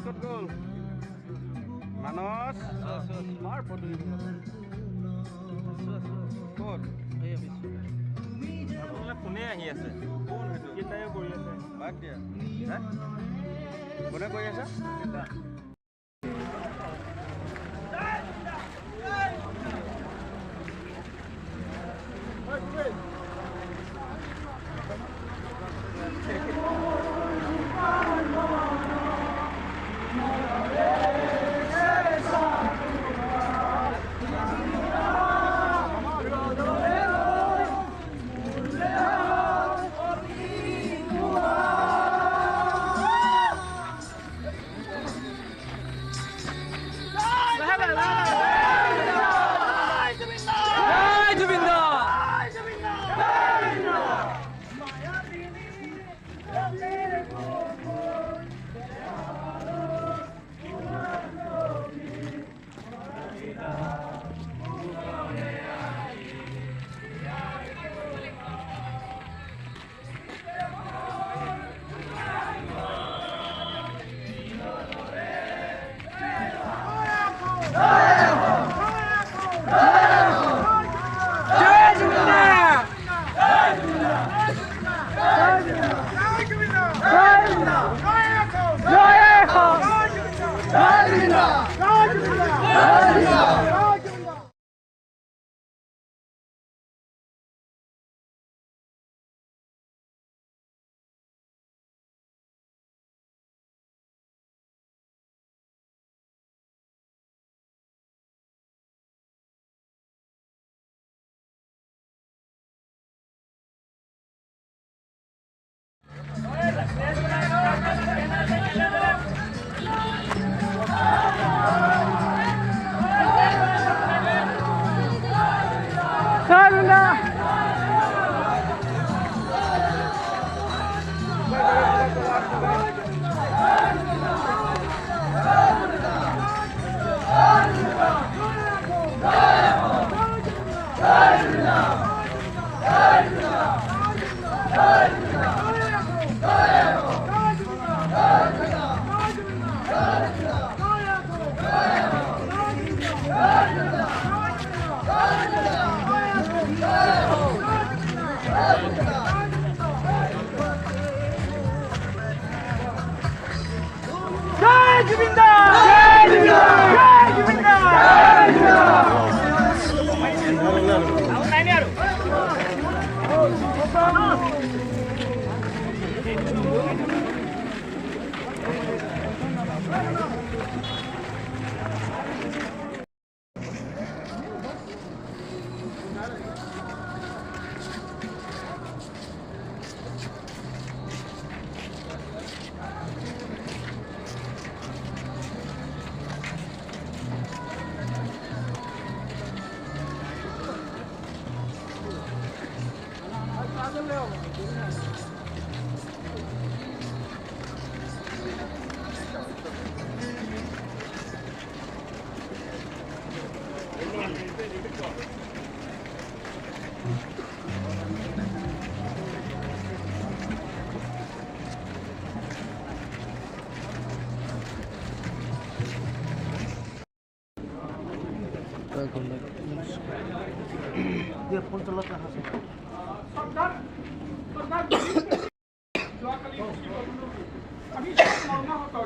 ক'ত গ'ল? মানস মাৰ ফটো ক'ত? কোনে আহি আছে? কোন সেইটো? কেইটাইও কৰি আছে। বাদ দিয়া। কোনে কৰি আছে?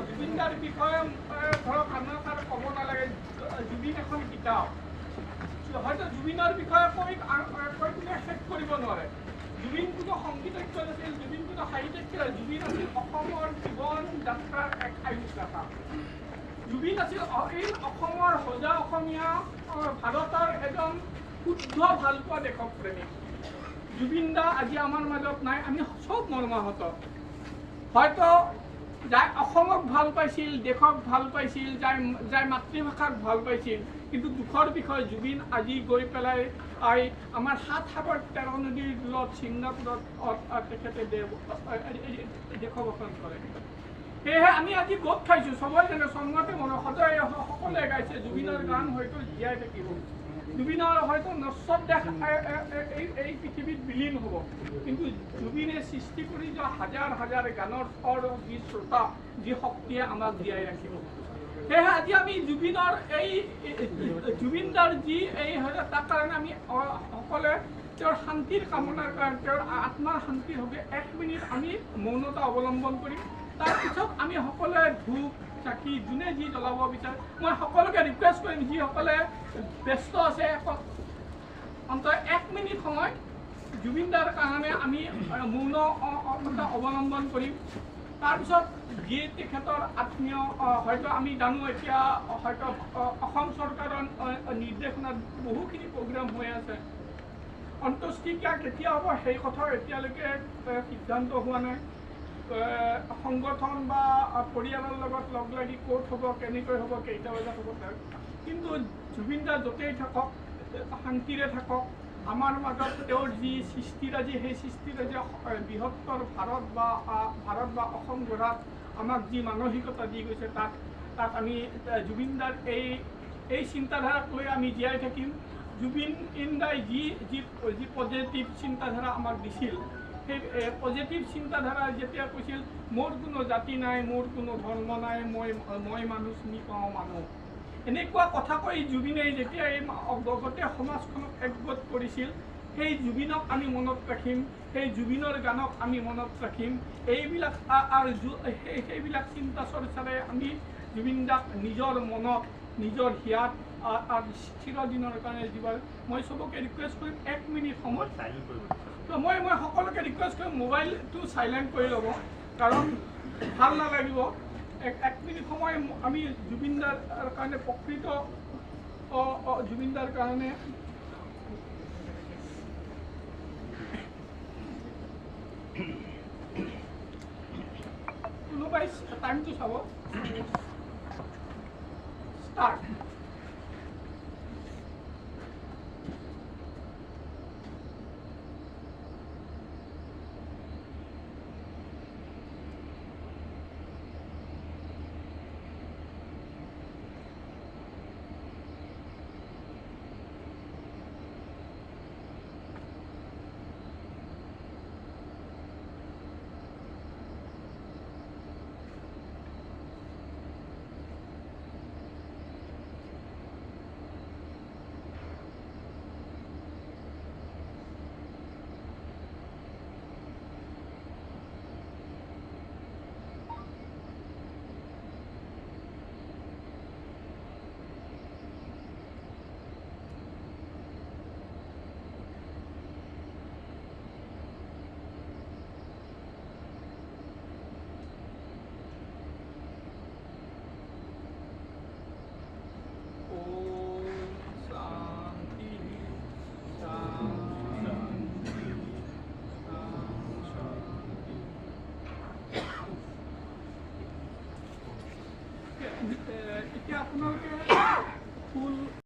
জুবিনদাৰ বিষয়ে ধৰক আমাৰ তাৰ ক'ব নালাগে। জুবিন এখন কিতাপ, হয়তো জুবিনৰ বিষয়ে কৈ কোনে শেষ কৰিব নোৱাৰে। জুবিন কোনো সংগীতজ্ঞ নাছিল, জুবিন কোনো সাহিত্যজ্ঞ, জুবিন আছিল অসমৰ জীৱন যাত্ৰাৰ এক আয়ুষ্কাতা। জুবিন আছিল এই অসমৰ সজা অসমীয়া ভাৰতৰ এজন শুদ্ধ ভালপোৱা দেশক প্ৰেমিক। জুবিন দা আজি আমাৰ মাজত নাই, আমি চব মৰ্মাহত। হয়তো যাই অসমক ভাল পাইছিল, দেশক ভাল পাইছিল, যাই মাতৃভাষাক ভাল পাইছিল, কিন্তু দুখৰ বিষয় জুবিন আজি গৈ পেলাই আমাৰ ৭ সাগৰ ১৩ নদীৰ দূৰত ছিংগাপুৰত তেখেতে দেশবসন কৰে। সেয়েহে আমি আজি গোট খাইছোঁ, চবৰে যেনে সংগতে মনৰ সদায় সকলোৱে গাইছে জুবিনৰ গান হয়তো জীয়াই থাকিব। জুবিনৰ হয়তো নশ্বৰ দেশ এই পৃথিৱীত বিলীন হ'ব, কিন্তু জুবিনে সৃষ্টি কৰি যোৱা হাজাৰ হাজাৰ গানৰ স্বৰ যি শ্ৰোতা যি শক্তিয়ে আমাক জীয়াই ৰাখিব। সেয়েহে আজি আমি জুবিনৰ এই জুবিনদাৰ যি এই তাৰ কাৰণে আমি সকলোৱে তেওঁৰ শান্তিৰ কামনাৰ কাৰণে, তেওঁৰ আত্মাৰ শান্তিৰ বাবে 1 মিনিট আমি মৌনতা অৱলম্বন কৰিম। তাৰপিছত আমি সকলোৱে ধূপ চাকি যোনে যি জ্বলাব বিচাৰে, মই সকলোকে ৰিকুৱেষ্ট কৰিম যিসকলে ব্যস্ত আছে অন্তত 1 মিনিট সময় জুবিনদাৰ কাৰণে আমি মৌনতা অৱলম্বন কৰিম। তাৰপিছত যি তেখেতৰ আত্মীয় হয়তো আমি জানো এতিয়া হয়তো অসম চৰকাৰৰ নিৰ্দেশনাত বহুখিনি প্ৰগ্ৰাম হৈ আছে, অন্ত্যেষ্টিক্ৰিয়া কেতিয়া হ'ব সেই কথা এতিয়ালৈকে সিদ্ধান্ত হোৱা নাই। সংগঠন বা পৰিয়ালৰ লগত লগ লাগি ক'ত হ'ব, কেনেকৈ হ'ব, কেইটা বজাত হ'ব তাৰ, কিন্তু জুবিনদা য'তেই থাকক শান্তিৰে থাকক। আমাৰ মাজত তেওঁৰ যি সৃষ্টিৰাজি সেই সৃষ্টিৰাজি বৃহত্তৰ ভাৰত বা অসম গঢ়াত আমাক যি মানসিকতা দি গৈছে তাত আমি জুবিনদাৰ এই চিন্তাধাৰাক লৈ আমি জীয়াই থাকিম। জুবিন ইন্দাই যি পজিটিভ চিন্তাধাৰা আমাক দিছিল, সেই পজিটিভ চিন্তাধাৰা যেতিয়া কৈছিল মোৰ কোনো জাতি নাই, মোৰ কোনো ধৰ্ম নাই, মই মানুহ চিনি পাওঁ মানুহ, এনেকুৱা কথা কৈ জুবিনে যেতিয়া এই গোটেই সমাজখনক একগোট কৰিছিল, সেই জুবিনক আমি মনত ৰাখিম, সেই জুবিনৰ গানক আমি মনত ৰাখিম। সেইবিলাক চিন্তা চৰ্চাৰে আমি জুবিনদাক নিজৰ মনত নিজৰ হিয়াত চিৰদিনৰ কাৰণে যিবাৰ মই চবকে ৰিকুৱেষ্ট কৰিম 1 মিনিট সময় মই সকলোকে ৰিকুৱেষ্ট কৰিম মোবাইলটো চাইলেণ্ট কৰি ল'ব, কাৰণ ভাল নালাগিব। 1 মিনিট সময় আমি জুবিনদাৰ কাৰণে প্ৰকৃত জুবিনদাৰ কাৰণে কোনোবাই টাইমটো চাব। ষ্টাৰ্ট। এতিয়া আপোনালোকে ফুল